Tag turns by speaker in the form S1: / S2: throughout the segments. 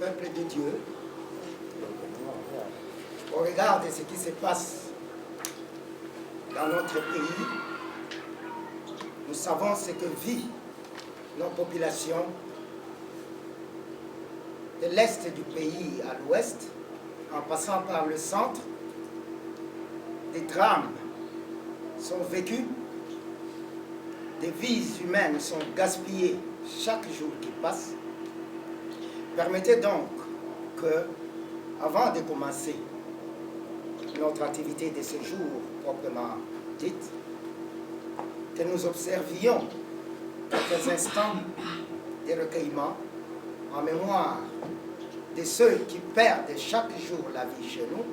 S1: peuple de Dieu, au regard de ce qui se passe dans notre pays, nous savons ce que vivent nos populations de l'est du pays à l'ouest, en passant par le centre. Des drames sont vécus, des vies humaines sont gaspillées chaque jour qui passe. Permettez donc que, avant de commencer notre activité de ce jour proprement dite, que nous observions quelques instants de recueillement en mémoire de ceux qui perdent chaque jour la vie chez nous,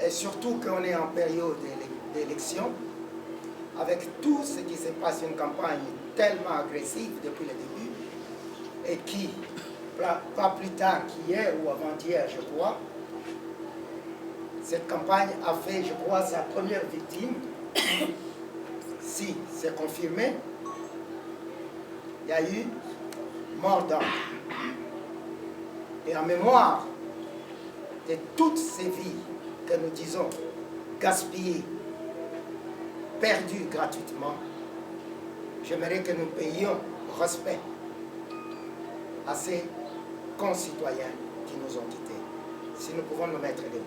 S1: et surtout qu'on est en période d'élection, avec tout ce qui se passe, une campagne tellement agressive depuis le début, et qui, pas plus tard qu'hier ou avant-hier, je crois, cette campagne a fait, je crois, sa première victime. Si c'est confirmé, il y a eu mort d'homme. Et en mémoire de toutes ces vies que nous disons gaspillées, perdues gratuitement, j'aimerais que nous payions respect à ces concitoyens qui nous ont quittés. Si nous pouvons nous mettre debout.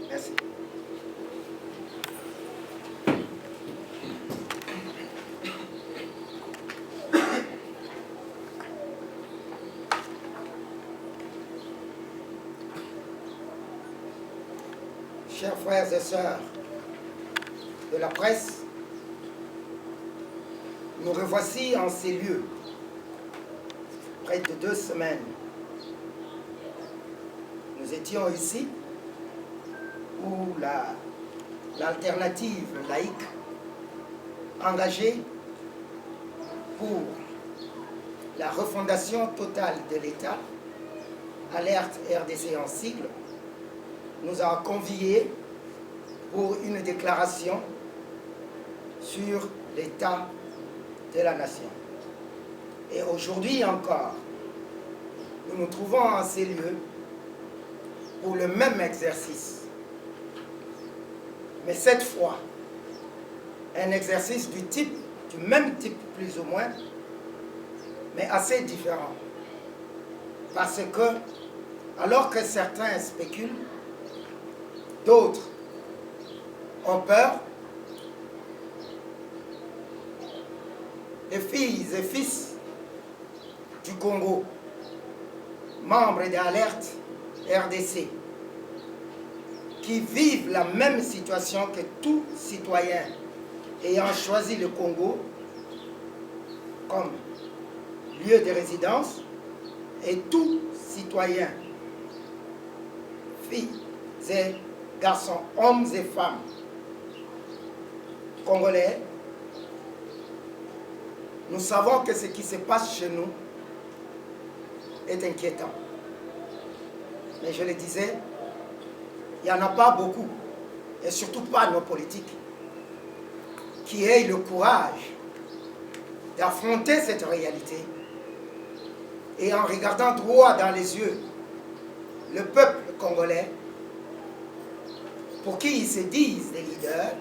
S1: Merci. Chers frères et sœurs de la presse, nous revoici en ces lieux, près de 2 semaines. Nous étions ici où l'alternative laïque engagée pour la refondation totale de l'État, Alerte RDC en sigle, nous a conviés pour une déclaration sur l'état de la nation. Et aujourd'hui encore, nous nous trouvons en ces lieux pour le même exercice. Mais cette fois, un exercice du même type plus ou moins, mais assez différent. Parce que, alors que certains spéculent, d'autres ont peur, les filles et fils du Congo, membres d'Alerte RDC, qui vivent la même situation que tout citoyen ayant choisi le Congo comme lieu de résidence, et tout citoyen, filles et garçons, hommes et femmes congolais, nous savons que ce qui se passe chez nous est inquiétant. Mais je le disais, il n'y en a pas beaucoup, et surtout pas nos politiques, qui aient le courage d'affronter cette réalité et en regardant droit dans les yeux le peuple congolais, pour qui ils se disent des leaders,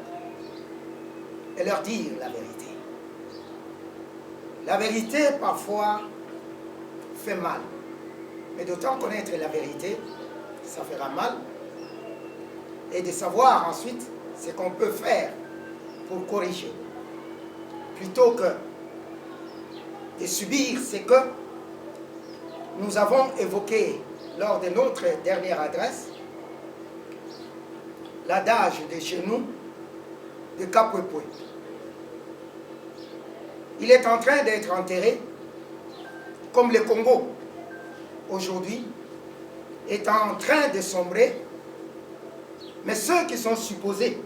S1: et leur dire la vérité. La vérité, parfois, fait mal. Mais d'autant connaître la vérité, ça fera mal. Et de savoir ensuite ce qu'on peut faire pour corriger. Plutôt que de subir ce que nous avons évoqué lors de notre dernière adresse, l'adage de chez nous, de Kapwepwe. Il est en train d'être enterré comme le Congo, aujourd'hui, est en train de sombrer, mais ceux qui sont supposés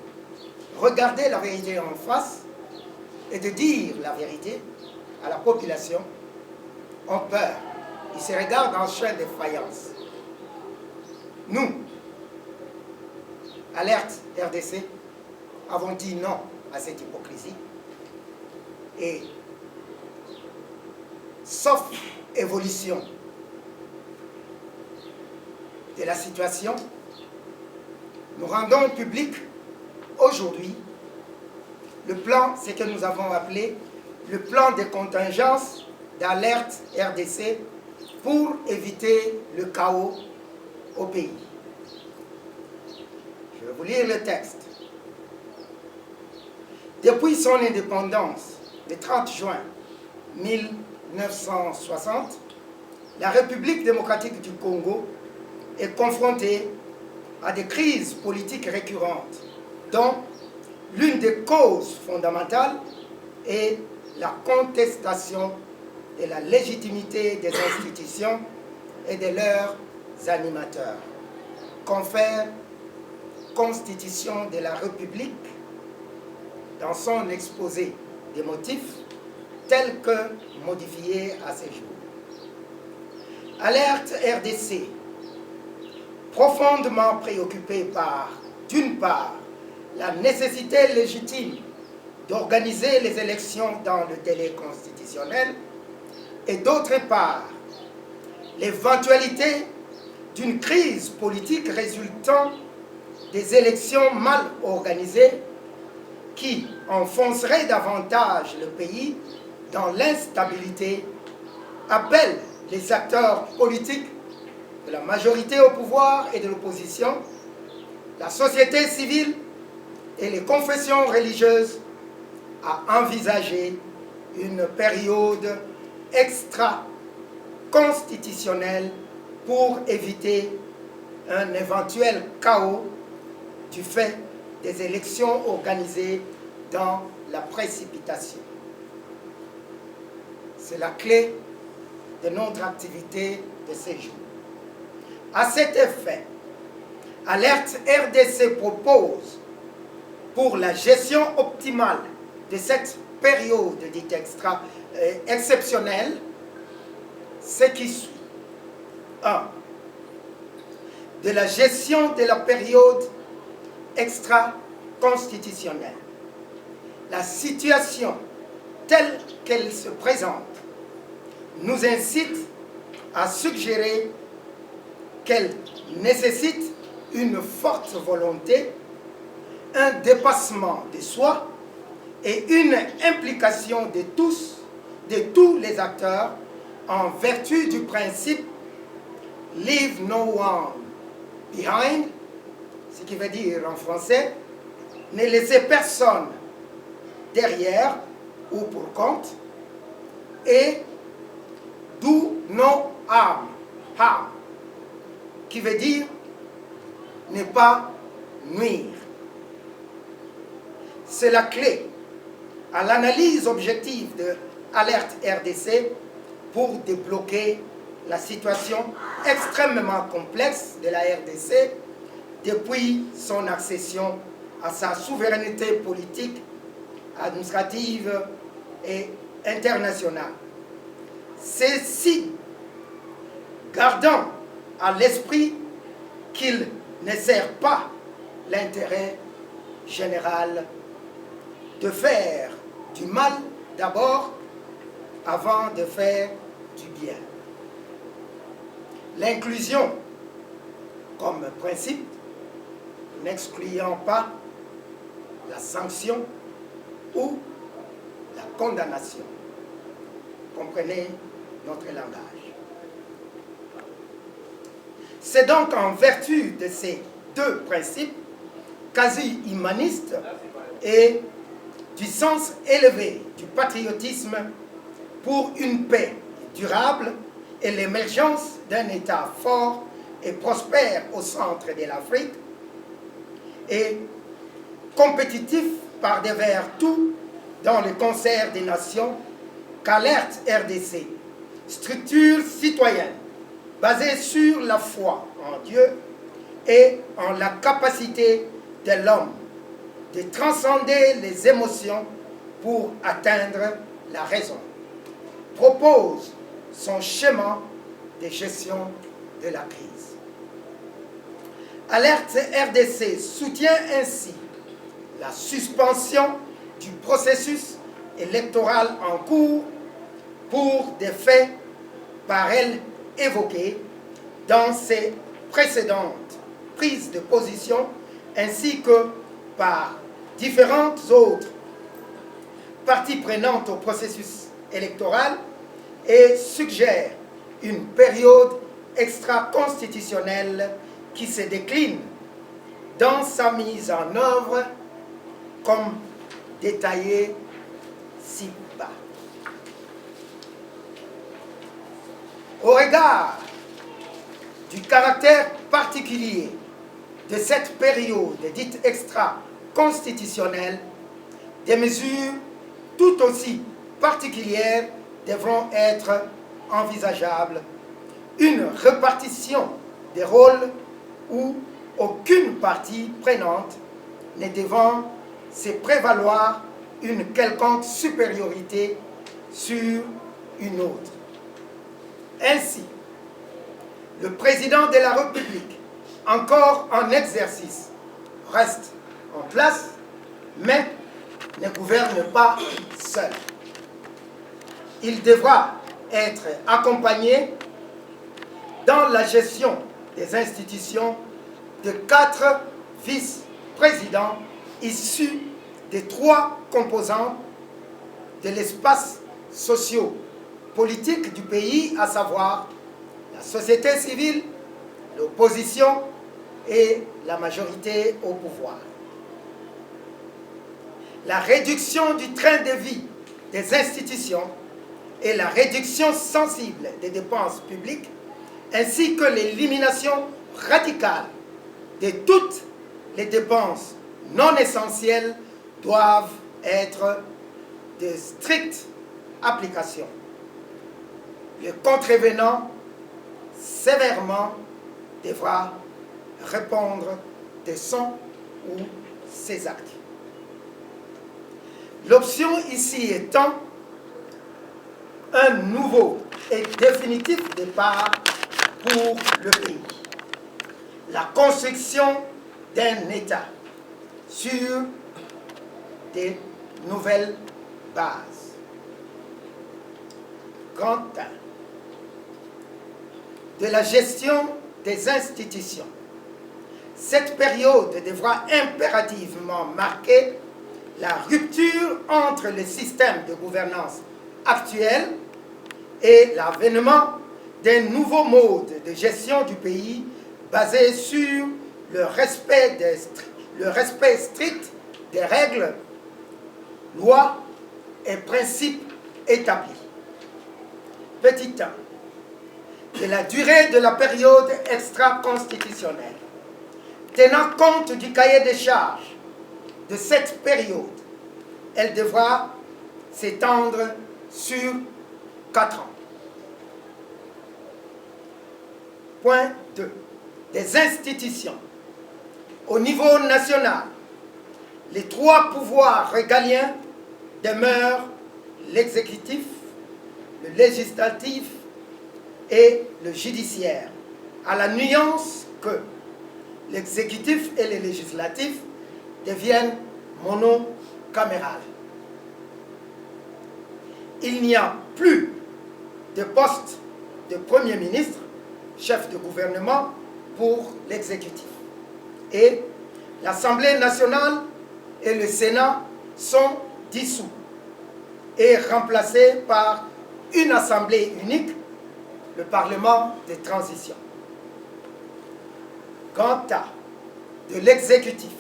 S1: regarder la vérité en face et de dire la vérité à la population ont peur. Ils se regardent en chien de faïence. Nous, Alerte RDC, avons dit non à cette hypocrisie. Et sauf évolution de la situation, nous rendons public aujourd'hui le plan, ce que nous avons appelé le plan de contingence d'Alerte RDC pour éviter le chaos au pays. Je vais vous lire le texte. Depuis son indépendance, le 30 juin 1960, la République démocratique du Congo est confrontée à des crises politiques récurrentes, dont l'une des causes fondamentales est la contestation de la légitimité des institutions et de leurs animateurs. Confère Constitution de la République dans son exposé des motifs tel que modifié à ce jour. Alerte RDC, profondément préoccupé par, d'une part, la nécessité légitime d'organiser les élections dans le délai constitutionnel et d'autre part, l'éventualité d'une crise politique résultant des élections mal organisées qui enfoncerait davantage le pays dans l'instabilité, appelle les acteurs politiques de la majorité au pouvoir et de l'opposition, la société civile et les confessions religieuses à envisager une période extra-constitutionnelle pour éviter un éventuel chaos du fait des élections organisées dans la précipitation. C'est la clé de notre activité de ces jours. À cet effet, Alerte RDC propose, pour la gestion optimale de cette période dite exceptionnelle, ce qui suit. 1. De la gestion de la période extra-constitutionnelle. La situation telle qu'elle se présente nous incite à suggérer qu'elle nécessite une forte volonté, un dépassement de soi et une implication de tous les acteurs en vertu du principe « Leave no one behind », ce qui veut dire en français « Ne laissez personne derrière ou pour compte » et « Do no harm », qui veut dire « ne pas nuire ». C'est la clé à l'analyse objective de Alerte RDC pour débloquer la situation extrêmement complexe de la RDC depuis son accession à sa souveraineté politique, administrative et internationale. Ceci, gardant à l'esprit qu'il ne sert pas l'intérêt général de faire du mal d'abord avant de faire du bien. L'inclusion comme principe n'excluant pas la sanction ou la condamnation. Comprenez notre langage. C'est donc en vertu de ces deux principes quasi humanistes et du sens élevé du patriotisme pour une paix durable et l'émergence d'un État fort et prospère au centre de l'Afrique et compétitif par devers tout dans le concert des nations qu'Alerte RDC, structure citoyenne basée sur la foi en Dieu et en la capacité de l'homme de transcender les émotions pour atteindre la raison, propose son schéma de gestion de la crise. Alerte RDC soutient ainsi la suspension du processus électoral en cours pour des faits par elle évoqués dans ses précédentes prises de position ainsi que par différentes autres parties prenantes au processus électoral et suggère une période extra-constitutionnelle qui se décline dans sa mise en œuvre comme détaillé ci-bas. Au regard du caractère particulier de cette période dite extra-constitutionnelle, des mesures tout aussi particulières devront être envisageables. Une répartition des rôles où aucune partie prenante ne devant se prévaloir une quelconque supériorité sur une autre. Ainsi, le président de la République, encore en exercice, reste en place, mais ne gouverne pas seul. Il devra être accompagné dans la gestion des institutions de 4 vice-présidents issus des 3 composantes de l'espace socio-politique du pays, à savoir la société civile, l'opposition et la majorité au pouvoir. La réduction du train de vie des institutions et la réduction sensible des dépenses publiques, ainsi que l'élimination radicale de toutes les dépenses non essentielles doivent être de stricte application. Le contrevenant sévèrement devra répondre de son ou ses actes. L'option ici étant un nouveau et définitif départ pour le pays. La construction d'un État sur des nouvelles bases. Quant à de la gestion des institutions, cette période devra impérativement marquer la rupture entre le système de gouvernance actuel et l'avènement d'un nouveau mode de gestion du pays basé sur le respect strict des règles, lois et principes établis. Petit 1. De la durée de la période extra-constitutionnelle. Tenant compte du cahier des charges de cette période, elle devra s'étendre sur 4 ans. Point 2. Des institutions. Au niveau national, les 3 pouvoirs régaliens demeurent l'exécutif, le législatif et le judiciaire, à la nuance que l'exécutif et le législatif deviennent monocamérales. Il n'y a plus de poste de Premier ministre, chef de gouvernement pour l'exécutif. Et l'Assemblée nationale et le Sénat sont dissous et remplacés par une assemblée unique, le Parlement de transition. Quant à de l'exécutif,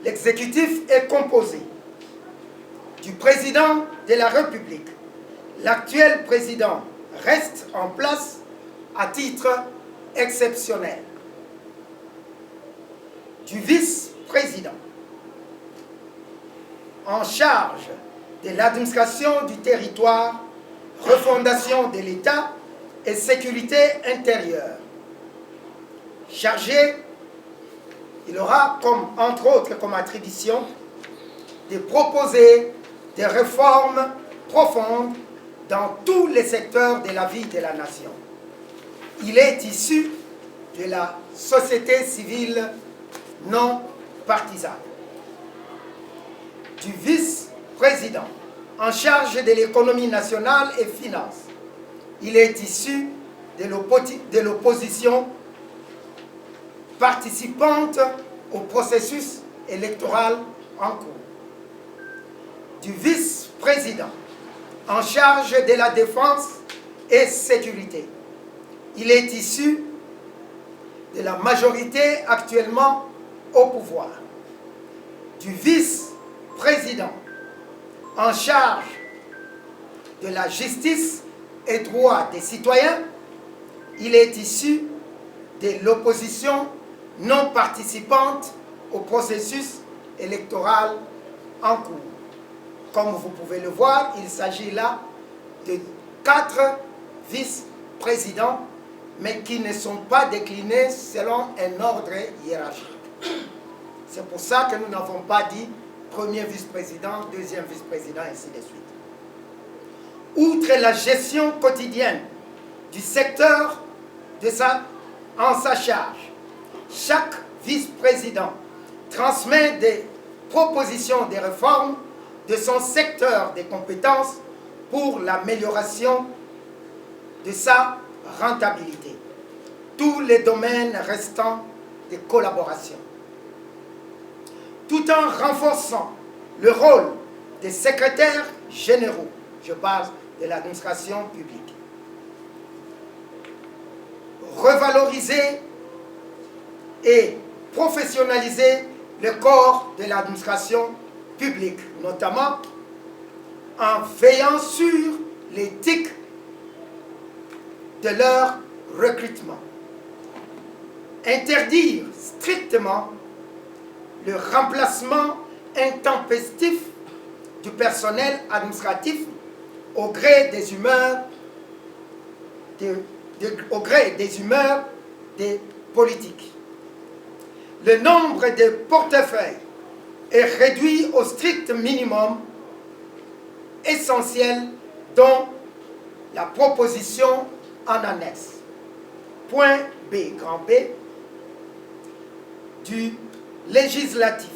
S1: l'exécutif est composé du président de la République. L'actuel président reste en place à titre exceptionnel. Du vice-président en charge de l'administration du territoire, refondation de l'État et sécurité intérieure. Chargé, il aura entre autres comme attribution de proposer des réformes profondes dans tous les secteurs de la vie de la nation. Il est issu de la société civile non partisane. Du vice-président en charge de l'économie nationale et finances. Il est issu de l'opposition participante au processus électoral en cours. Du vice-président en charge de la défense et sécurité. Il est issu de la majorité actuellement au pouvoir. Du vice-président en charge de la justice et droits des citoyens. Il est issu de l'opposition non participante au processus électoral en cours. Comme vous pouvez le voir, il s'agit là de 4 vice-présidents, mais qui ne sont pas déclinés selon un ordre hiérarchique. C'est pour ça que nous n'avons pas dit premier vice-président, deuxième vice-président, et ainsi de suite. Outre la gestion quotidienne du secteur en sa charge, chaque vice-président transmet des propositions de réformes de son secteur de compétences pour l'amélioration de sa rentabilité. Tous les domaines restants de collaboration. Tout en renforçant le rôle des secrétaires généraux, je parle de l'administration publique. Revaloriser et professionnaliser le corps de l'administration publique, notamment en veillant sur l'éthique de leur recrutement. Interdire strictement le remplacement intempestif du personnel administratif au gré des humeurs des politiques. Le nombre de portefeuilles est réduit au strict minimum essentiel dont la proposition en annexe. Point B, grand B, du législatif.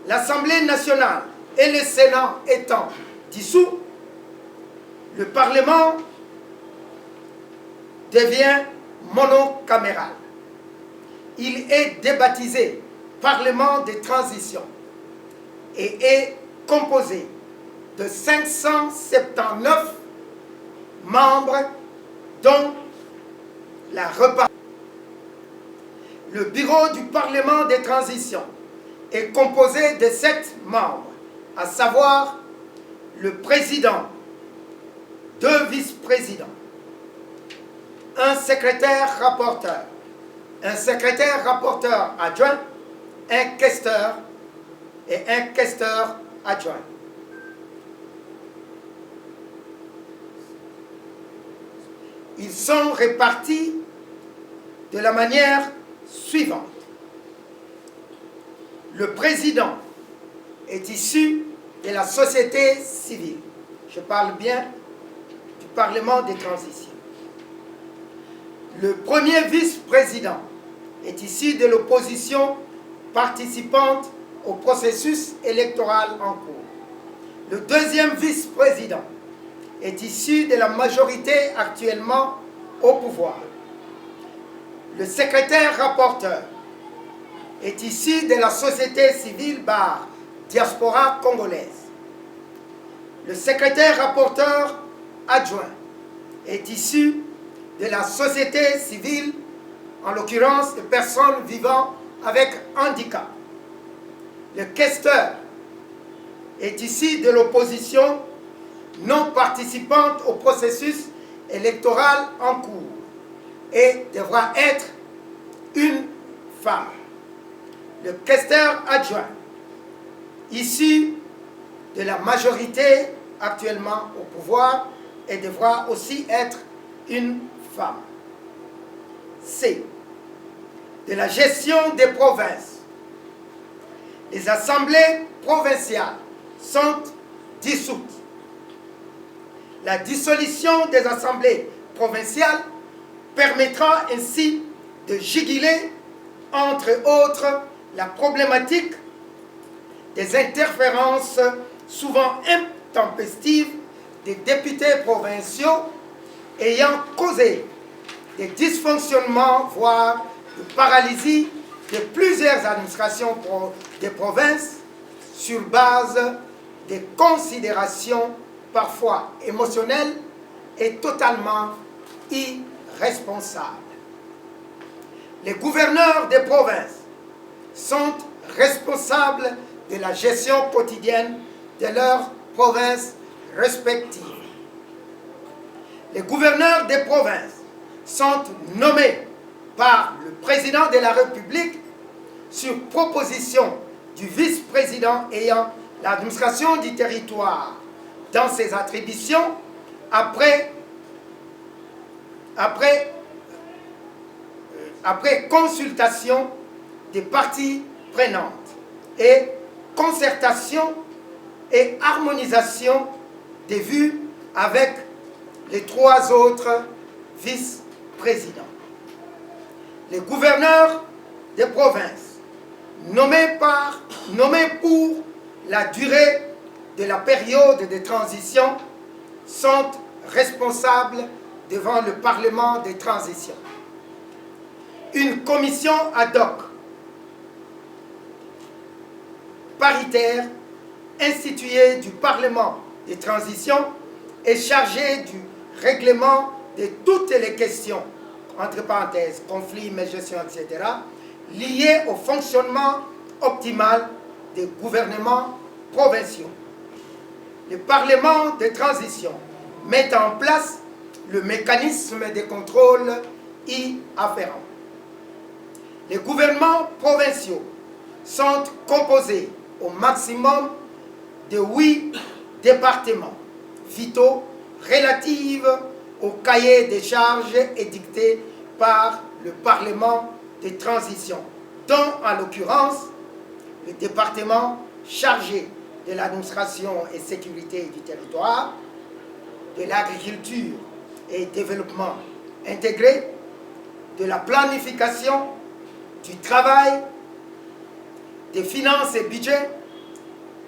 S1: L'Assemblée nationale et le Sénat étant dissous, le Parlement devient monocaméral. Il est débaptisé Parlement de transition et est composé de 579 membres dont la repartition. Le bureau du Parlement de transition est composé de 7 membres, à savoir le président, 2 vice-présidents, un secrétaire rapporteur adjoint, un questeur et un questeur adjoint. Ils sont répartis de la manière suivante. Le président est issu de la société civile. Je parle bien du Parlement des transitions. Le premier vice-président est issu de l'opposition participante au processus électoral en cours. Le deuxième vice-président est issu de la majorité actuellement au pouvoir. Le secrétaire rapporteur est issu de la société civile diaspora congolaise. Le secrétaire rapporteur adjoint est issu de la société civile, en l'occurrence de personnes vivant avec handicap. Le questeur est issu de l'opposition non participante au processus électoral en cours et devra être une femme. Le questeur adjoint, issu de la majorité actuellement au pouvoir, et devra aussi être une femme. C. De la gestion des provinces. Les assemblées provinciales sont dissoutes. La dissolution des assemblées provinciales permettra ainsi de juguler, entre autres, la problématique des interférences souvent intempestives des députés provinciaux ayant causé des dysfonctionnements, voire de paralysie de plusieurs administrations des provinces sur base des considérations parfois émotionnelles et totalement irresponsables. Les gouverneurs des provinces sont responsables de la gestion quotidienne de leurs provinces respectives. Les gouverneurs des provinces sont nommés par le président de la République sur proposition du vice-président ayant l'administration du territoire dans ses attributions après consultation des parties prenantes et concertation et harmonisation des vues avec les 3 autres vice-présidents. Les gouverneurs des provinces nommés pour la durée de la période de transition sont responsables devant le Parlement de transition. Une commission ad hoc paritaire instituée du Parlement de transition est chargée du règlement de toutes les questions, entre parenthèses, conflits, médiation, etc., liées au fonctionnement optimal des gouvernements provinciaux. Le Parlement de transition met en place le mécanisme de contrôle y afférent. Les gouvernements provinciaux sont composés au maximum de 8 départements vitaux relatifs au cahier des charges édicté par le Parlement de transition, dont en l'occurrence le département chargé de l'administration et sécurité du territoire, de l'agriculture et développement intégré, de la planification, du travail, des finances et budget,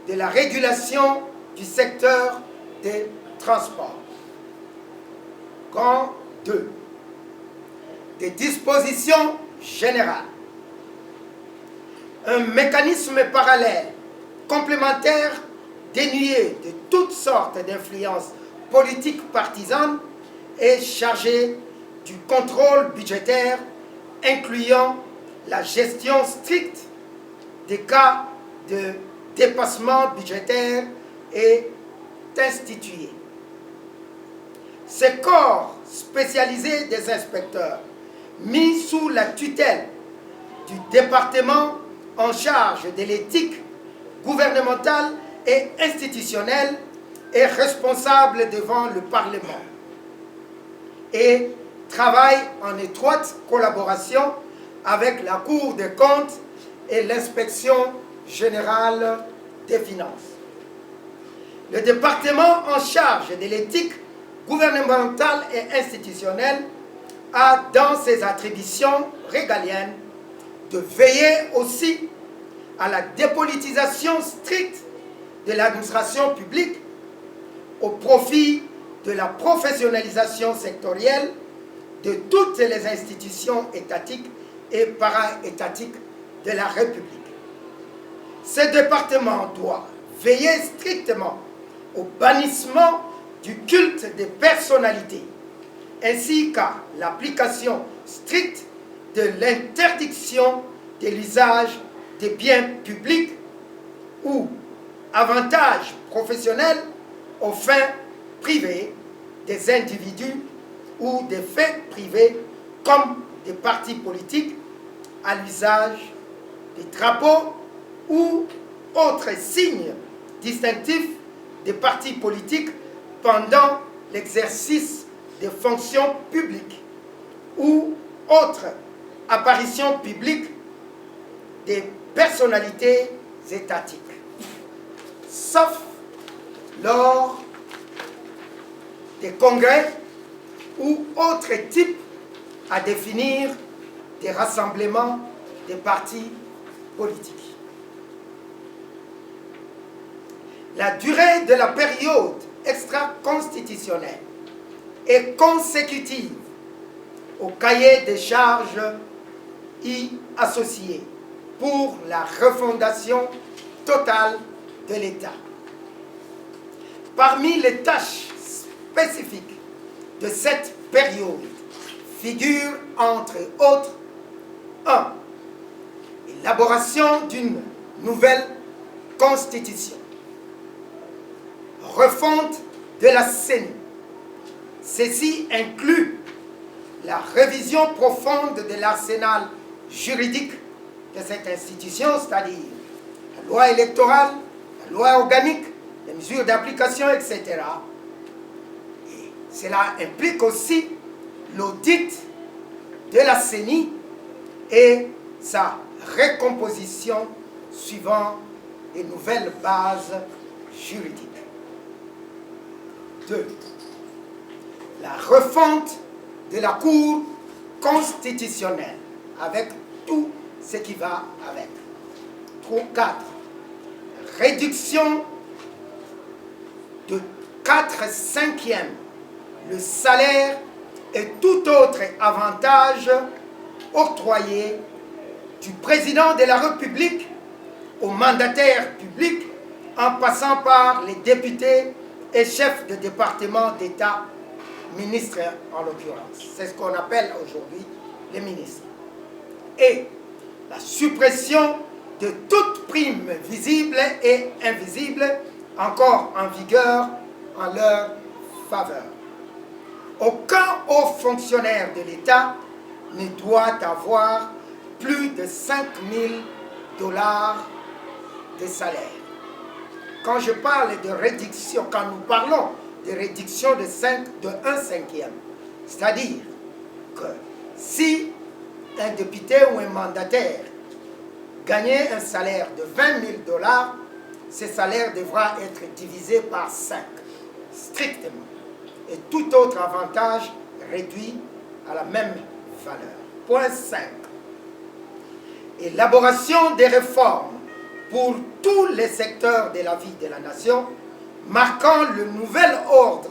S1: de la régulation du secteur des transports. Grand 2. Des dispositions générales. Un mécanisme parallèle, complémentaire, dénué de toutes sortes d'influences politiques partisanes, est chargé du contrôle budgétaire, incluant la gestion stricte des cas de dépassement budgétaire est institué. Ces corps spécialisés des inspecteurs, mis sous la tutelle du département en charge de l'éthique gouvernementale et institutionnelle, est responsable devant le Parlement et travaille en étroite collaboration avec la Cour des comptes et l'inspection générale des finances. Le département en charge de l'éthique gouvernementale et institutionnelle a dans ses attributions régaliennes de veiller aussi à la dépolitisation stricte de l'administration publique au profit de la professionnalisation sectorielle de toutes les institutions étatiques et para-étatiques de la République. Ce département doit veiller strictement au bannissement du culte des personnalités, ainsi qu'à l'application stricte de l'interdiction de l'usage des biens publics ou avantages professionnels aux fins privées des individus ou des faits privés comme des partis politiques à l'usage des drapeaux ou autres signes distinctifs des partis politiques pendant l'exercice des fonctions publiques ou autres apparitions publiques des personnalités étatiques, sauf lors des congrès ou autres types à définir des rassemblements des partis politiques. La durée de la période extra-constitutionnelle est consécutive au cahier des charges y associé pour la refondation totale de l'État. Parmi les tâches spécifiques de cette période figurent entre autres 1. Élaboration d'une nouvelle constitution. Refonte de la CENI. Ceci inclut la révision profonde de l'arsenal juridique de cette institution, c'est-à-dire la loi électorale, la loi organique, les mesures d'application, etc. Et cela implique aussi l'audit de la CENI et sa recomposition suivant les nouvelles bases juridiques. 2. La refonte de la Cour constitutionnelle avec tout ce qui va avec. 4. Réduction de 4/5 le salaire et tout autre avantage octroyé du président de la République aux mandataires publics en passant par les députés et chefs de département d'État, ministres en l'occurrence. C'est ce qu'on appelle aujourd'hui les ministres. Et la suppression de toute prime visible et invisible encore en vigueur en leur faveur. Aucun haut fonctionnaire de l'État ne doit avoir plus de 5 000 $ de salaire. Quand je parle de réduction, quand nous parlons de réduction de 1/5, c'est-à-dire que si un député ou un mandataire gagnait un salaire de 20 000 $, ce salaire devra être divisé par 5, strictement, et tout autre avantage réduit à la même valeur. Point 5. Élaboration des réformes pour tous les secteurs de la vie de la nation, marquant le nouvel ordre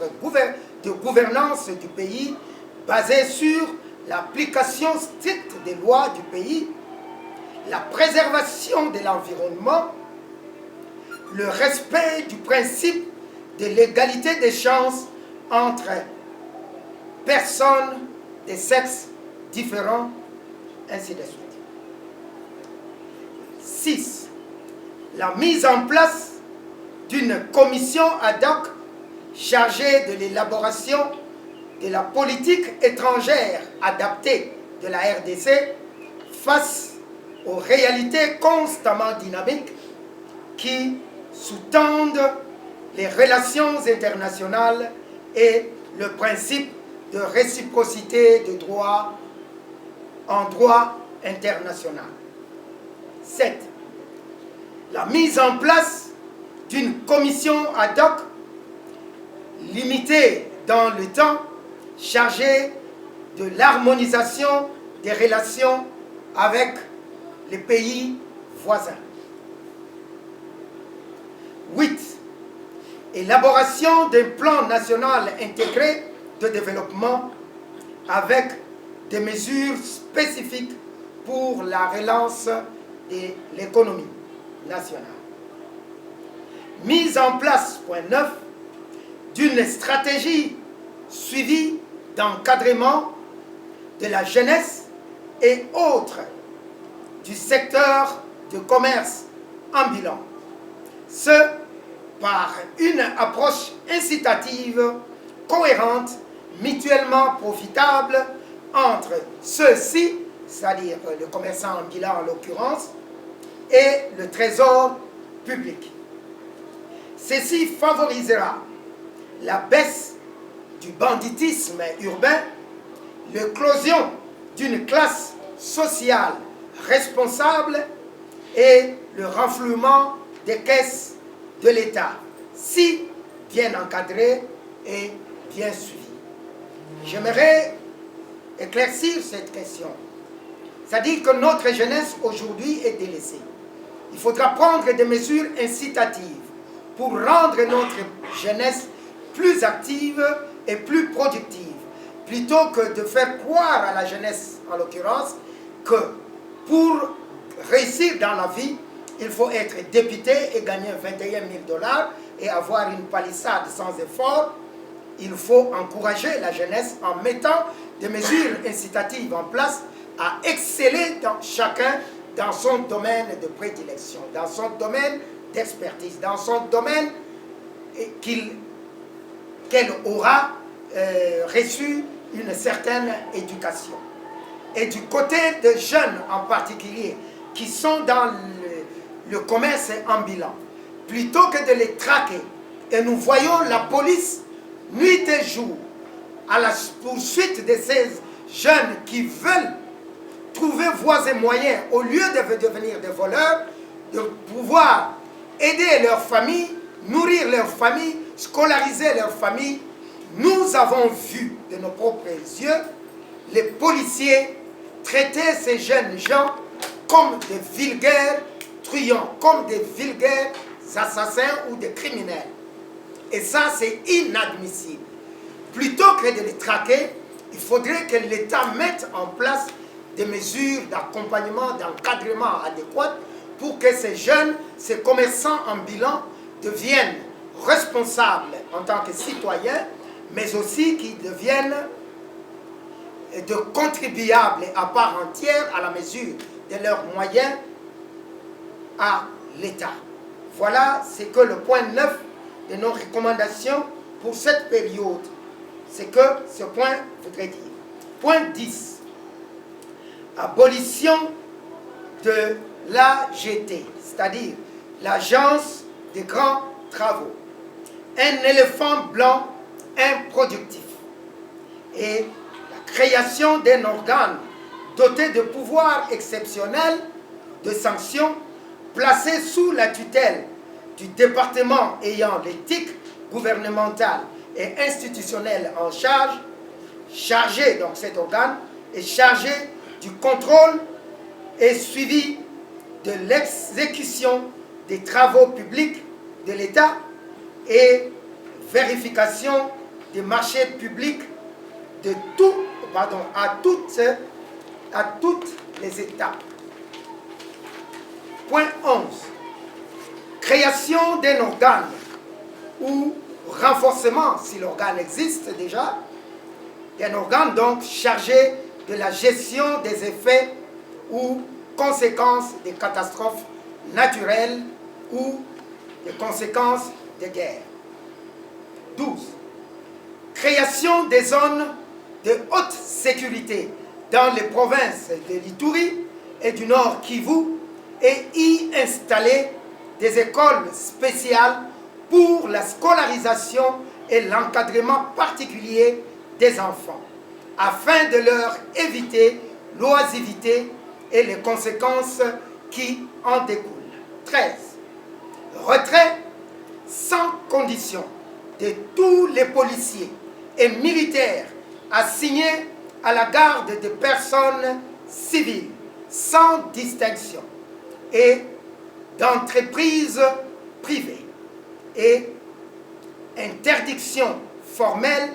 S1: de gouvernance du pays basé sur l'application stricte des lois du pays, la préservation de l'environnement, le respect du principe de l'égalité des chances entre personnes de sexes différents, ainsi de suite. 6. La mise en place d'une commission ad hoc chargée de l'élaboration de la politique étrangère adaptée de la RDC face aux réalités constamment dynamiques qui sous-tendent les relations internationales et le principe de réciprocité de droit en droit international. 7. La mise en place d'une commission ad hoc limitée dans le temps chargée de l'harmonisation des relations avec les pays voisins. 8. Élaboration d'un plan national intégré de développement avec des mesures spécifiques pour la relance de l'économie nationale. Mise en place, point 9, d'une stratégie suivie d'encadrement de la jeunesse et autres du secteur de commerce ambulant. Ce, par une approche incitative, cohérente, mutuellement profitable entre ceux-ci, c'est-à-dire le commerçant ambulant en l'occurrence, et le trésor public. Ceci favorisera la baisse du banditisme urbain, l'éclosion d'une classe sociale responsable et le renflouement des caisses de l'État, si bien encadré et bien suivi. J'aimerais éclaircir cette question. C'est-à-dire que notre jeunesse aujourd'hui est délaissée. Il faudra prendre des mesures incitatives pour rendre notre jeunesse plus active et plus productive, plutôt que de faire croire à la jeunesse, en l'occurrence, que pour réussir dans la vie, il faut être député et gagner 21 000 $ et avoir une palissade sans effort. Il faut encourager la jeunesse en mettant des mesures incitatives en place à exceller chacun dans son domaine de prédilection, dans son domaine d'expertise, dans son domaine qu'elle aura reçu une certaine éducation. Et du côté de jeunes en particulier, qui sont dans le commerce ambulant, plutôt que de les traquer, et nous voyons la police nuit et jour à la poursuite de ces jeunes qui veulent trouver voies et moyens, au lieu de devenir des voleurs, de pouvoir aider leur famille, nourrir leur famille, scolariser leur famille. Nous avons vu de nos propres yeux les policiers traiter ces jeunes gens comme des vulgaires truands, comme des vulgaires assassins ou des criminels. Et ça, c'est inadmissible. Plutôt que de les traquer, il faudrait que l'État mette en place des mesures d'accompagnement, d'encadrement adéquates pour que ces jeunes, ces commerçants ambulants deviennent responsables en tant que citoyens, mais aussi qu'ils deviennent de contribuables à part entière à la mesure de leurs moyens à l'État. Voilà, c'est que le point 9 de nos recommandations pour cette période. C'est que ce point voudrait dire. Point 10. Abolition de l'AGT, c'est-à-dire l'Agence des grands travaux. Un éléphant blanc improductif. Et la création d'un organe doté de pouvoirs exceptionnels de sanctions placé sous la tutelle du département ayant l'éthique gouvernementale et institutionnelle en charge, chargé, donc cet organe, est chargé du contrôle et suivi de l'exécution des travaux publics de l'État et vérification des marchés publics de tout, à toutes les étapes. Point 11. Création d'un organe ou renforcement, si l'organe existe déjà, d'un organe donc chargé de la gestion des effets ou conséquences des catastrophes naturelles ou des conséquences des guerres. 12. Création des zones de haute sécurité dans les provinces de l'Ituri et du Nord Kivu et y installer des écoles spéciales pour la scolarisation et l'encadrement particulier des enfants, afin de leur éviter l'oisiveté et les conséquences qui en découlent. 13. Retrait sans condition de tous les policiers et militaires assignés à la garde des personnes civiles, sans distinction, et d'entreprises privées, et interdiction formelle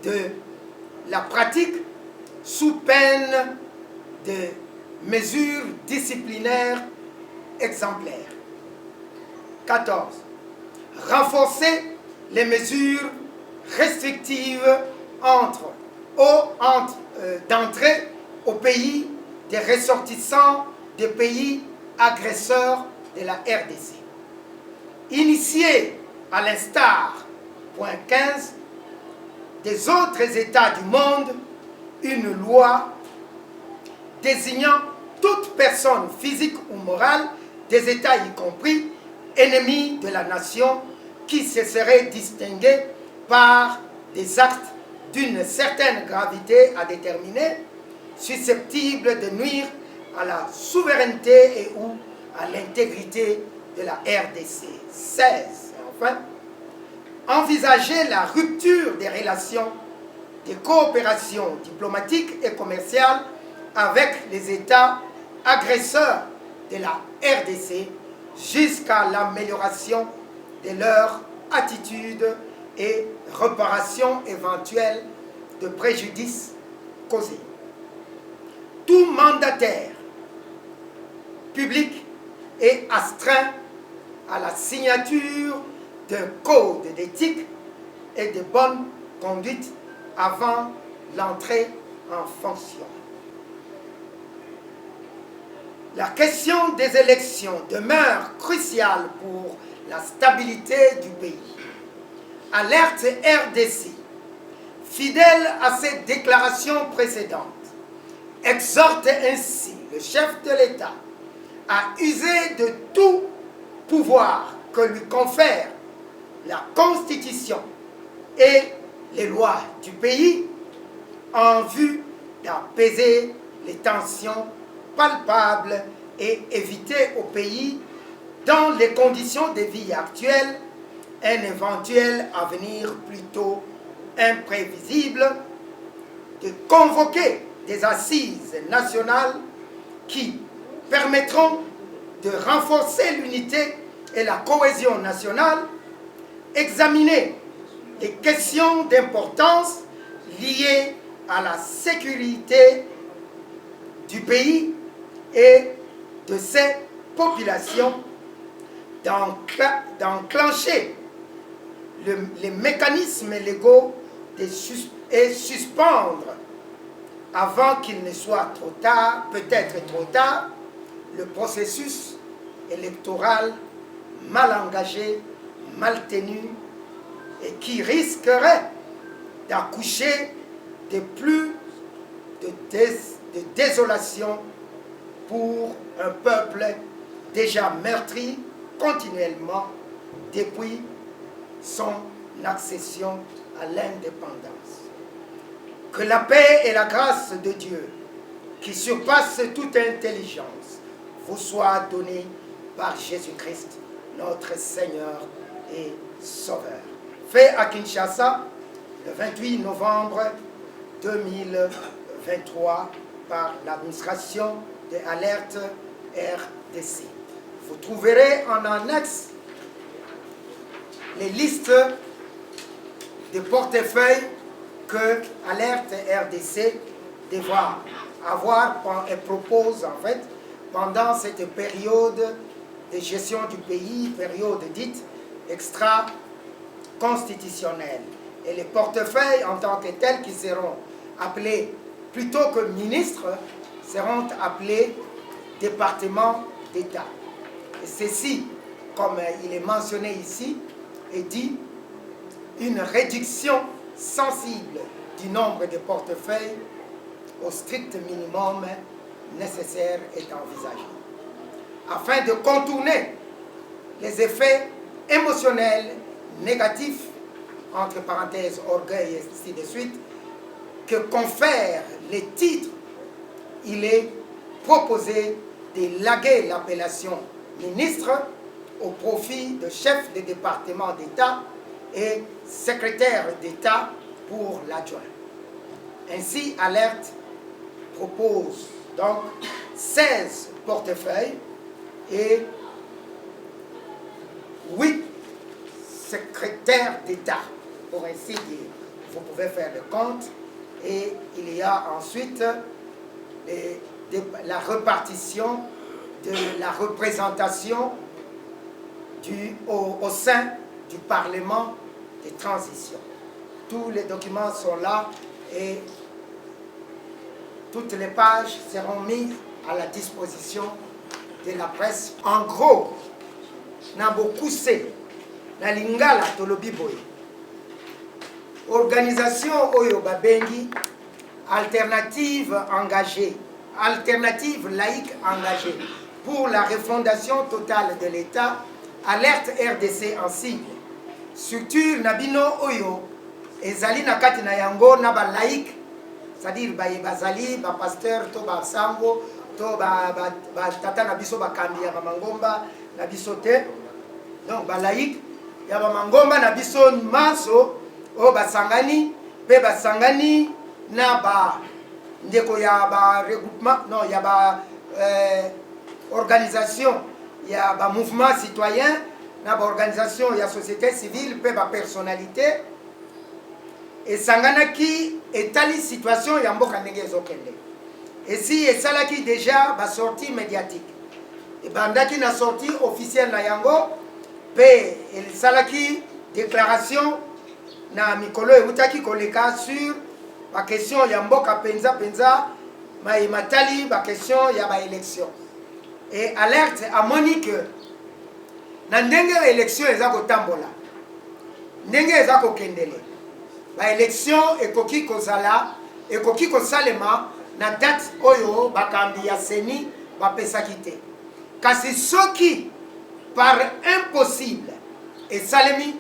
S1: de la pratique sous peine de mesures disciplinaires exemplaires. 14. Renforcer les mesures restrictives d'entrée au pays des ressortissants des pays agresseurs de la RDC. Initier, à l'instar, point 15, des autres États du monde, une loi désignant toute personne physique ou morale, des États y compris, ennemis de la nation, qui se serait distinguée par des actes d'une certaine gravité à déterminer, susceptibles de nuire à la souveraineté et ou à l'intégrité de la RDC. 16. Enfin, envisager la rupture des relations des coopérations diplomatiques et commerciales avec les États agresseurs de la RDC jusqu'à l'amélioration de leur attitude et réparation éventuelle de préjudices causés. Tout mandataire public est astreint à la signature d'un code d'éthique et de bonne conduite avant l'entrée en fonction. La question des élections demeure cruciale pour la stabilité du pays. Alerte RDC, fidèle à ses déclarations précédentes, exhorte ainsi le chef de l'État à user de tout pouvoir que lui confère la Constitution et les lois du pays en vue d'apaiser les tensions palpables et éviter au pays, dans les conditions de vie actuelles, un éventuel avenir plutôt imprévisible, de convoquer des assises nationales qui permettront de renforcer l'unité et la cohésion nationale, examiner les questions d'importance liées à la sécurité du pays et de ses populations, d'enclencher les mécanismes légaux et suspendre, avant qu'il ne soit trop tard, peut-être trop tard, le processus électoral mal engagé, mal tenu, et qui risquerait d'accoucher de plus de désolation pour un peuple déjà meurtri continuellement depuis son accession à l'indépendance. Que la paix et la grâce de Dieu, qui surpasse toute intelligence, vous soient données par Jésus-Christ, notre Seigneur et Sauveur. Fait à Kinshasa, le 28 novembre 2023, par l'administration de Alerte RDC. Vous trouverez en annexe les listes de portefeuilles que Alerte RDC devra avoir et propose en fait pendant cette période de gestion du pays, période dite extra-constitutionnelle. Et les portefeuilles en tant que tels qui seront appelés, plutôt que ministres, seront appelés départements d'État. Et ceci, comme il est mentionné ici, est dit, une réduction sensible du nombre de portefeuilles au strict minimum nécessaire est envisagée, afin de contourner les effets émotionnels négatifs, entre parenthèses, orgueil et ainsi de suite, que confèrent les titres. Il est proposé de laguer l'appellation ministre au profit de chef de département d'État et secrétaire d'État pour l'adjoint. Ainsi, Alerte propose donc 16 portefeuilles et 8 secrétaires d'État, pour ainsi dire. Vous pouvez faire le compte. Et il y a ensuite la répartition de la représentation au sein du Parlement de transition. Tous les documents sont là et toutes les pages seront mises à la disposition de la presse. En gros, Nabokuse, na Lingala tolobi boye. Organisation Oyo Babengi, alternative engagée, alternative laïque engagée pour la refondation totale de l'État, Alerte RDC en sigle. Structure Nabino Oyo, ezali na kati na yango na ba laïque, c'est-à-dire bazali, ba pasteur, to ba sango, to ba tata na biso ba kambi ya ba mangomba na biso te. Donc ba laïque, ya ba mangomba na biso maso, o basangani, pe basangani na ba ndeko ya ba regroupement non ya ba organisation ya ba mouvement citoyen na ba organisation ya société civile pe ba personnalité esanganaki etali situation ya mboka ndenge ezokende esi esalaki déjà ba sortie médiatique ebandaki na sortie officielle na yango pe esalaki déclaration na mikolo eutaki koleka sur ba question ya mboka penza matali ba question ya ba élection et alerte amoni que na ndenge élection eza kotambola ndenge eza kokendele ba élection ekoki kozala ekoki kosalema na date oyo bakambi ya seni bapesaki te kasi soki par impossible esalemi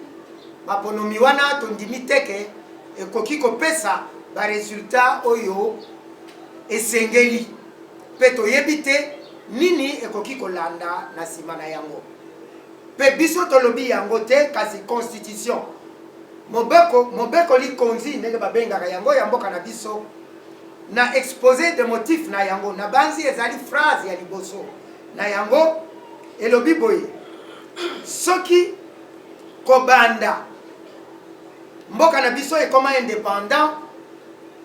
S1: baponomi wana tondimi teke ekoki kopesa ba résultat oyo esengeli pe toyebi te nini ekoki kolanda na nsima na yango pe biso tolobi yango te kasi constitution mobeko likonzi ndenge babengaka yango ya mboka na biso na exposé de motifs na yango na banzi ezali phrase ya liboso na yango elobi boye soki kobanda mboka na biso ekoma indépendant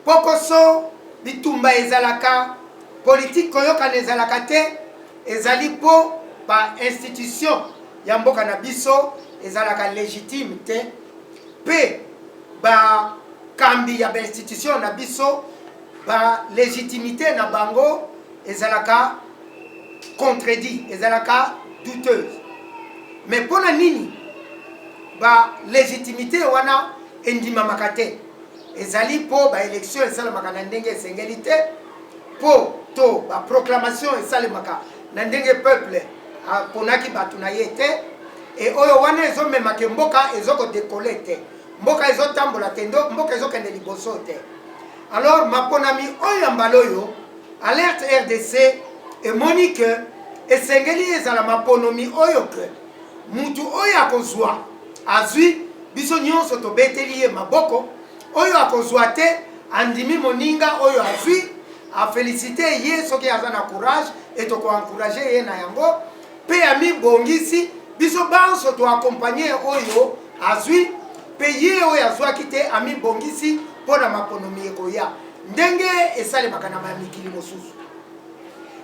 S1: pokoso bitumba ezalaka politique koyokana ezalaka te ezali po ba institution ya mboka na biso ezalaka légitime te pe ba kambi ya ba institution na biso ba légitimité na bango ezalaka contredit ezalaka douteuse mais pona nini ba légitimité wana endimamaka te ezali po ba élection esalemaka na ndenge esengeli te po to ba proclamation esalemaka na ndenge peuple aponaki bato na ye te e oyo wana ezomemaka mboka ezokodekole te mboka ezotambola te mboka ezokende liboso te alors maponami oyo ya mbala oyo alerte RDC emoni ke esengeli ezala maponomi oyo ke mutu oyo akozwa azwi biso nyonso tobeteli ye maboko oyo akozwa te andimi moninga oyo azwi afélicité ye soki aza na courage et tokoencourage ye na yango pe ami bongisi biso banso toakompagne oyo azwi pe ye oyo azwaki te ami bongisi mpona maponomi ekoya ndenge esalemaka na mikili mosusu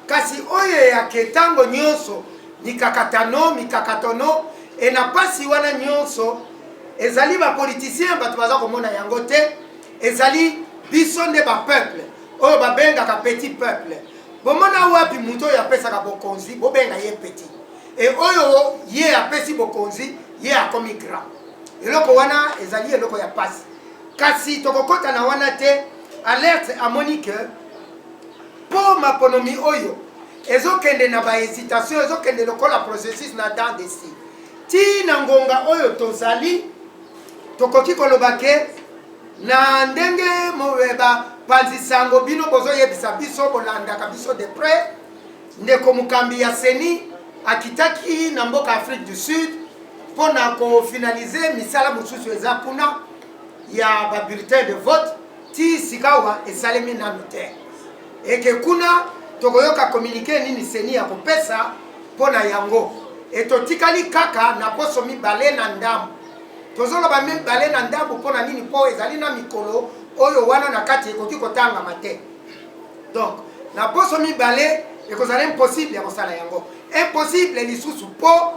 S1: kasi oyo yake ntango nyonso mikakatono ena pasi wana nyonso ezali bapoliticien bato baza komona yango te ezali biso nde bapeuple oyo babengaka petit peuple bomona wapi mutu oyo apesaka bokonzi bobenga ye petit e oyo ye apesi bokonzi ye akomi grand eloko wana ezali eloko ya pasi kasi tokokota na wana te alerte amoni ke po maponomi oyo ezokende na bahésitation ezokende lokola processus na temps desi ti na ngonga oyo tozali tokoki koloba ke na ndenge bapanzi sango bino bozoyebisa biso bolandaka biso de près ndeko mokambi ya seni akitaki na mboka Afrique du Sud mpona kofinalize misala mosusu eza kuna ya babulletin de vote ti sikawa esalemi nanu te eke kuna tokoyoka communiqué nini seni ya kopesa mpona yango etotikali kaka na poso mibale na ndambo tozoloba mibale na ndambo mpona nini mpo ezali na mikolo oyo wana na kati ekoki kotangama te donc na poso mibale ekozala impossible ya kosala yango impossible lisusu mpo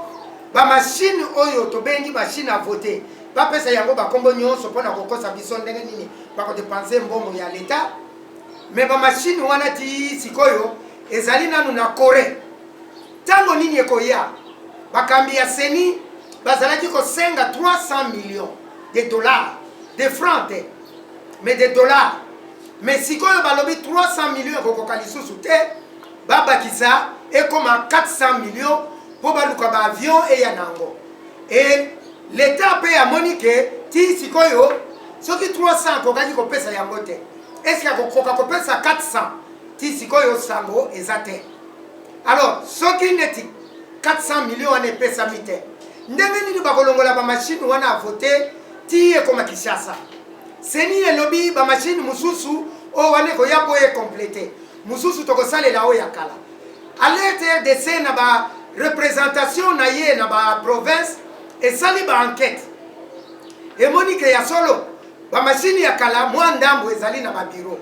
S1: bamashine oyo tobengi mashine a vote bapesa yango bakombo nyonso mpona kokosa biso ndenge nini bakodepanse mbongo ya leta me bamashine wana ti sikoyo ezali nanu na Corée ntango nini ekoya bakambi ya seni bazalaki kosenga 300 millions de dollars de francs te mais de dollars mais sikoyo balobi 300 millions ekokoka lisusu te babakisa ekoma 400 millions po baluka ba avion eya nango et l'état pe amoni ke ti sikoyo soki 300 kokaki kopesa yango te est-ce akokoka kopesa 400 ti sikoyo sango eza te alors soki neti 400 millions wana epesami te ndenge nini bakolongola bamashine wana avote ti ekoma Kinshasa seni elobi ba machine mususu o wane ko yapo e compléter mususu to ko sale la o yakala alerte de sena ba représentation na ye na ba province et sali ba enquête et monique ya solo ba machine yakala mwa ndambo ezali na ba bureau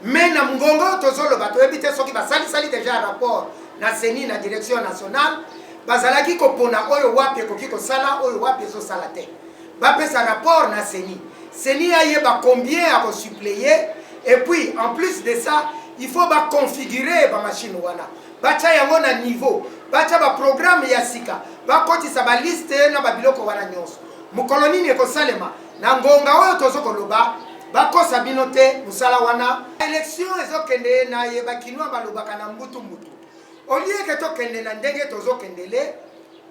S1: mais na ngongo to solo ba to ebite soki ba sali déjà rapport na seni na direction nationale bazalaki ko pona oyo wapi ko kiko sala oyo wapi zo sala te ba pesa rapport na seni seni ayeba combien à suppléer et puis en plus de ça il faut ba configurer ba machine wana ba tia yango na niveau ba tia ba programme ya sika ba kotisa ba liste na ba biloko wana nyonso mukoloni ne ko salema na ngonga oyo tozo koloba ba kosa binote musala wana élection ezokende na yeba kinwa balobaka na mbutu au lieu que to kende na ndenge tozo kendele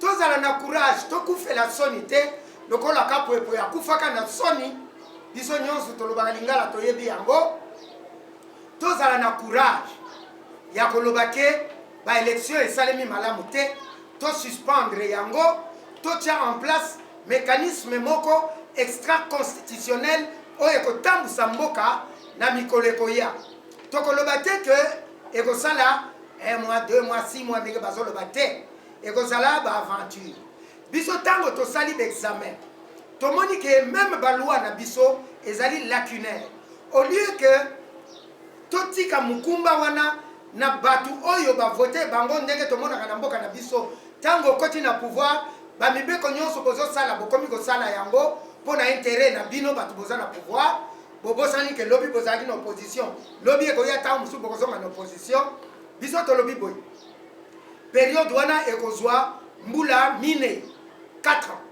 S1: tozala na courage to kufela soni te lokola kapo epo ya kufaka na soni biso nyonso tolobaka lingala toyebi yango tozala na courage ya koloba ke ba élection esalemi malamu te to suspendre yango to tia en place mécanisme moko extra constitutionnel oyo ekotambusa mboka na mikolo ekoya tokoloba te ke ekosala 1 mois, 2 mois, 6 mois, mais bazolo bate. Et que ça là, aventure. Biso tango to sali d'examen. To moni que même baloi na biso ezali lacunaire. Au lieu que totika mukumba wana na batu oyo ba voter bango ndenge to mona kana mboka na biso tango koti na pouvoir ba mibeko nyonso bozo sala bokomi ko sala yango pona intérêt na bino batu boza na pouvoir bobo sali que lobby bozali na opposition lobby ko ya tango musu bozo na opposition biso tolobi boy période wana ekozwa mbula mine 4 ans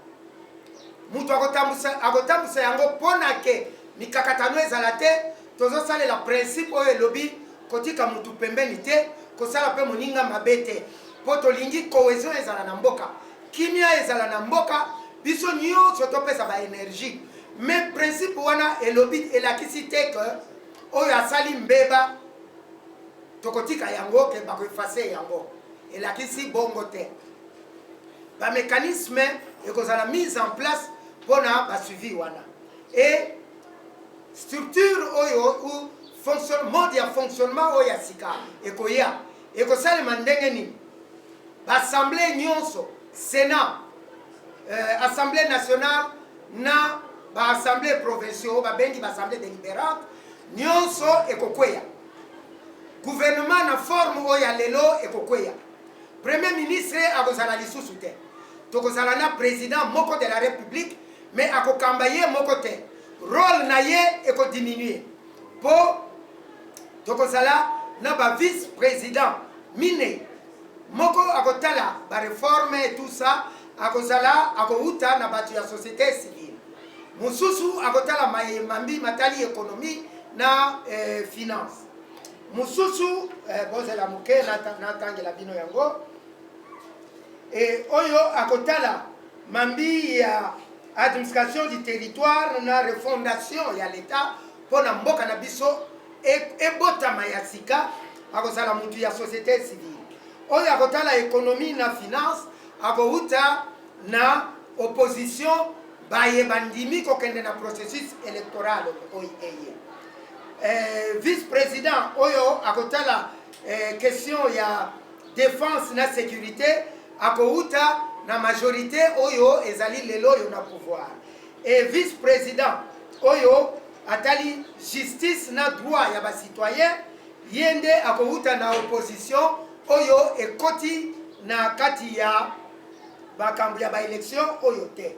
S1: mutu akotambusa yango pona ke mikakatano ezala te tozo sale la principe oyo elobi kotika mutu pembeni te kosala pe moninga mabe te po tolingi cohésion ezala na mboka kimia ezala na mboka biso nyonso topesa ba énergie mais principe wana elobi elakisi te ke oyo asali mbeba tokotika yango ke bako effacer yango elakisi bongo te ba mécanisme ekozala mise en place pona ba suivi wana et structure oyo ou mode ya fonctionnement oyo ya sika ekoya ekosalema ndenge nini baassemblée nyonso sénat assemblée nationale na baassemblée provinciaux babengi baassemblée délibérante nyonso ekokweya gouvernement na forme oyo ya lelo ekokweya premier ministre akozala lisusu te tokozala na président moko de la république mais akokamba ye moko te rôle na ye ekodiminuer po tokozala na ba vice président mine moko akotala ba réforme et tout ça akozala akouta na batu ya société civile mususu akotala mambi matali économie na finance mususu bozela muke na tangela bino yango et oyo akotala mambi ya administration du territoire na refondation ya l'état pona mboka na biso ebotama ya sika akozala mutu ya société civile oyo akotala économie na finance akouta na opposition baye bandimi kokende na processus électoral oyo eye vice-président oyo akotala question ya défense na sécurité akouta na majorité oyo ezali lelo oyo na pouvoir et vice-président oyo atali justice na droit ya ba citoyen yende akouta na opposition oyo ekoti na kati ya bakambo ya ba élection oyo te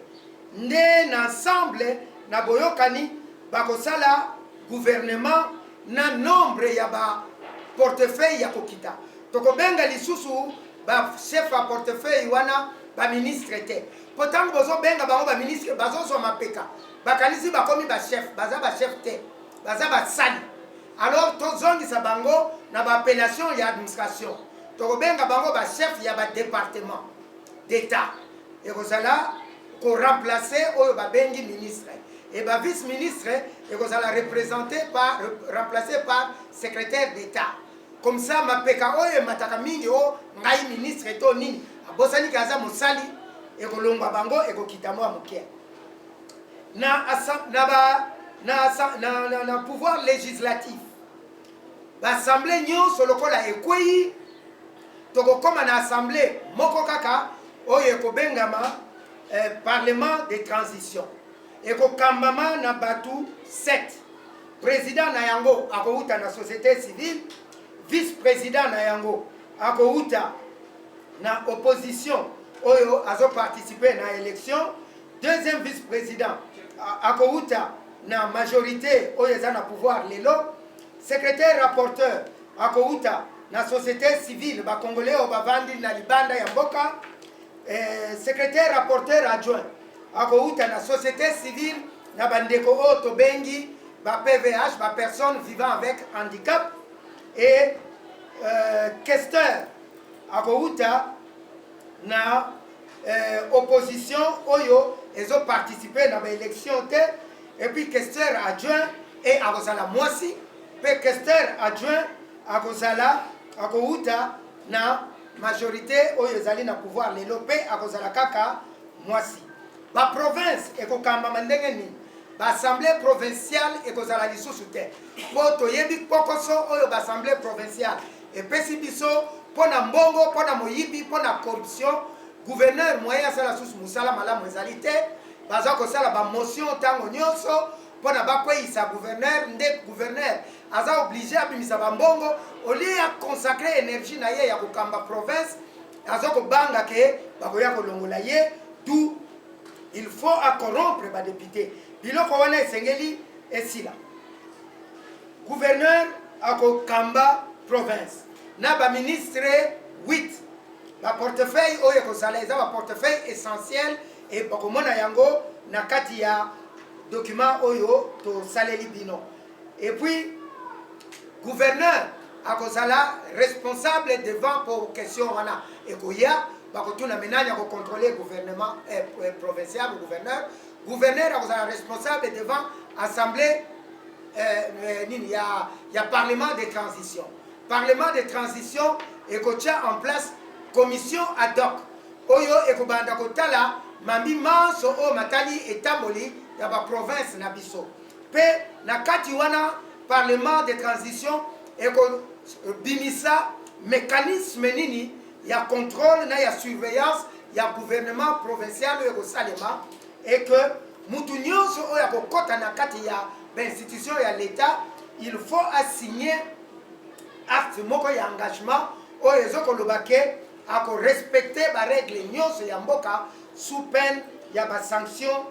S1: nde na ensemble na boyokani bakosala gouvernement na nombre ya ba portefeuille ya kokita tokobenga lisusu ba chef a portefeuille wana ba ministre te potango bozo benga bango ba ministre bazo so mapeka bakanisi bakomi ba chef baza ba chef te baza ba sali alors tozongisa bango na ba appellation ya administration tokobenga bango ba chef ya ba département d'état et kozala ko remplacer oyo ba bengi ministre et ba vice ministre et kozala remplacé par secrétaire d'état comme ça mapeka oyo mataka mingi o ngai ministre to nini abosani kaza mosali e kolongwa bango e kokita mwa mukia na ba na pouvoir législatif. L'assemblée nyonso lokola ekwei tokokoma na assemblée moko kaka oyo ekobengama parlement de transition. Ekokambama na batu 7. Président na yango akouta na société civile, vice-président na yango akouta na opposition oyo azo participer na élection, deuxième vice-président akouta na majorité oyo eza na pouvoir lelo, secrétaire rapporteur akouta na société civile ba congolais o bavandi na libanda ya mboka, secrétaire rapporteur adjoint akouta na société civile na bandeko o tobengi ba PVH, ba personnes vivant avec handicap, et questeur akouta na opposition oyo ezo participer na élection te, et puis questeur adjoint et akozala mwasi, pe questeur adjoint akozala akouta na majorité oyo ezali na pouvoir lelo pe akozala kaka mwasi. Ba province ekokamba mandenge nini? L'Assemblée provinciale et kozala lisusu te. Po toyebi pokoso oyo l'Assemblée provinciale et pesi biso pona mbongo, pona moyibi, pona corruption, gouverneur moyen sala susu musala malamu ezali te, baza kosala ba motion tango nyonso pona bakweyisa gouverneur, nde gouverneur aza obligé abimisa ba mbongo au lieu ya consacrer énergie na ye ya kokamba province, aza kobanga ke bakoya kolongola ye, d'où il faut corrompre ba député. Biloko wana esengeli esila. Gouverneur akokamba province. Na ba ministre 8. Ba portefeuille oyo ekozala eza ba portefeuille essentiel et bakomona yango na kati ya document oyo to saleli bino. Et puis gouverneur akozala responsable devant pour question wana ekoya bakotuna menanya ko contrôler gouvernement provincial ou gouverneur. Gouverneur est responsable devant l'Assemblée, il y a Parlement de transition. Parlement de transition et qu'on tient en place commission ad hoc. Oyo et qu'on banda kotala mambi manso o matali et tamoli ya ba province na biso. Pe na kati wana Parlement de transition et qu'on bimisa mécanisme nini ya contrôle na ya surveillance ya gouvernement provincial et ko salema. Et que mutu nyonso oyo akokota na kati ya institution ya l'État, il faut assigner acte moko ya engagement oyo ezokoloba ke ako respecter ba règle nyonso ya mboka sous peine ya ba sanction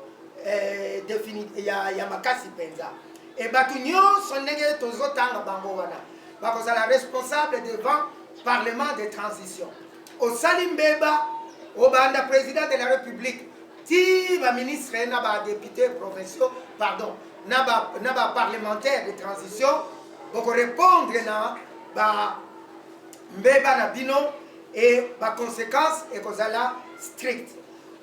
S1: ya makasi penza. Et batu nyonso ndenge tozotanga bango wana bakozala responsable devant Parlement de transition. Au Salimbeba, au banda président de la République, ti ba ministre na ba député provinciaux, pardon, na ba parlementaire de transition, boko répondre na ba mbeba na bino et ba conséquences et kozala strict.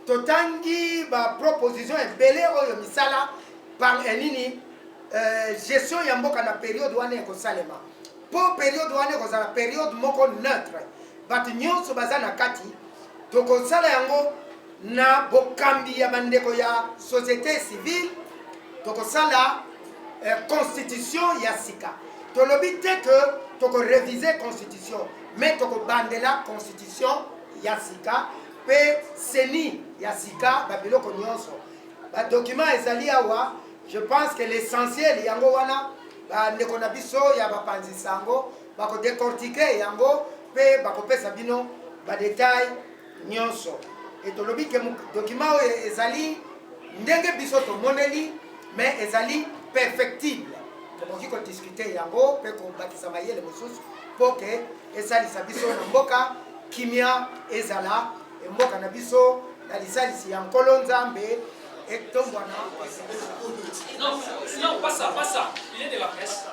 S1: Totangi ba proposition ebele oyo misala par nini gestion ya mboka na période wana ko salema. Po période wana kozala période moko neutre. Batu nyonso baza na kati toko sala yango na bokambi ya bandeko ya société civile, toko sala constitution ya sika. Tolobi te que toko réviser constitution, mais toko bandela constitution ya sika, pe seni ya sika babiloko nyonso. Ba document ezali awa, je pense que l'essentiel yango wana ba ndeko na biso ya bapanzi sango bako décortiquer yango pe bako pesa bino ba détail nyonso. Et tolobi ke document ezali ndenge biso to moneli mais ezali perfectible. Tokoki ko discuter yango pe ko bakisa mayele mosusu pour que esalisa biso na mboka kimia ezala mboka na biso na lisalisi ya nkolo nzambe et tombwana.
S2: Non, pas ça, pas ça. Il est de la presse.